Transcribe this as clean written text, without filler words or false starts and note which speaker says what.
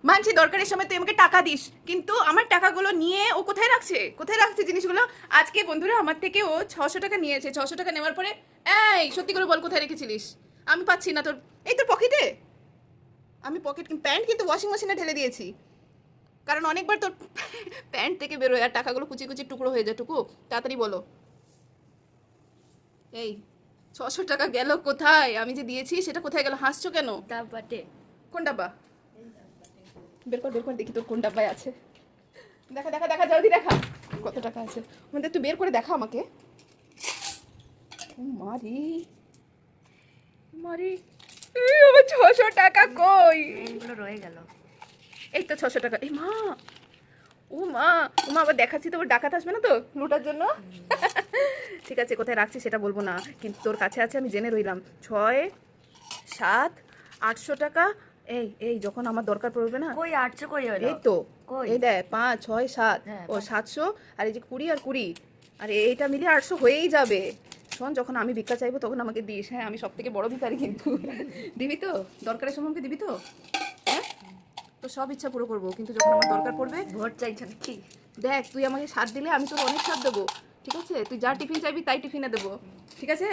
Speaker 1: মানছি দরকারের সময় তুই আমাকে টাকা দিস, কিন্তু আমার টাকাগুলো নিয়ে ও কোথায় রাখছে, কোথায় রাখছে জিনিসগুলো? আজকে বন্ধুরা আমার থেকে ও 600 টাকা নিয়েছে। 600 টাকা নেওয়ার পরে এই সত্যি করে বল কোথায় রেখেছিলিস? আমি পাচ্ছি না তোর। এই তোর পকেটে। আমি পকেট প্যান্ট কিন্তু ওয়াশিং মেশিনে ঢেলে দিয়েছি, কারণ অনেকবার তোর প্যান্ট থেকে বেরোয় আর টাকাগুলো কুচি কুচি টুকরো হয়ে যায়। টুকু তাড়াতাড়ি বলো। এই 600 টাকা গেল কোথায়? আমি যে দিয়েছি সেটা কোথায় গেল? হাসছো কেন?
Speaker 2: ডাব্বাতে।
Speaker 1: কোন ডাব্বা? বের কর দেখি তোর কোন ডাব্বায় আছে। দেখা দেখা দেখা, জলদি দেখা কত টাকা আছে আমাদের। তুই বের করে দেখা আমাকে। ও মারি মারি, এই আমার 600 টাকা কই?
Speaker 2: এগুলো রয়ে গেল।
Speaker 1: এই তো 600 টাকা। এই মা, ও মা, ও মা, আবার দেখাচ্ছি তো ডাকাত আসবে না তো লুটার জন্য? ঠিক আছে, কোথায় রাখছি সেটা বলবো না, কিন্তু তোর কাছে আছে আমি জেনে রইলাম। 6, 7, 800 টাকা। এই এই যখন আমার দরকার পড়বে না।
Speaker 2: কই 800 কই হলো?
Speaker 1: এই তো
Speaker 2: কই?
Speaker 1: এই দেখ 5, 6, 7,
Speaker 2: হ্যাঁ,
Speaker 1: ও 700, আর এই যে 20 আর 20, আর এইটা মিলিয়ে 800 হয়েই যাবে। শোন, যখন আমি ভিক্ষা চাইবো তখন আমাকে দিস। হ্যাঁ, আমি সব থেকে বড় ভিখারি কিন্তু। দিবি তো? দরকারের সময় আমাকে দিবি তো? হ্যাঁ, তো সব ইচ্ছা পুরো করবো, কিন্তু যখন আমার দরকার পড়বে।
Speaker 2: ভোট চাইছেন কি?
Speaker 1: দেখ, তুই আমাকে সাথ দিলে আমি তোর অনেক সাথ দেবো, ঠিক আছে? তুই যা টিফিন চাইবি তাই টিফিনে দেবো, ঠিক আছে?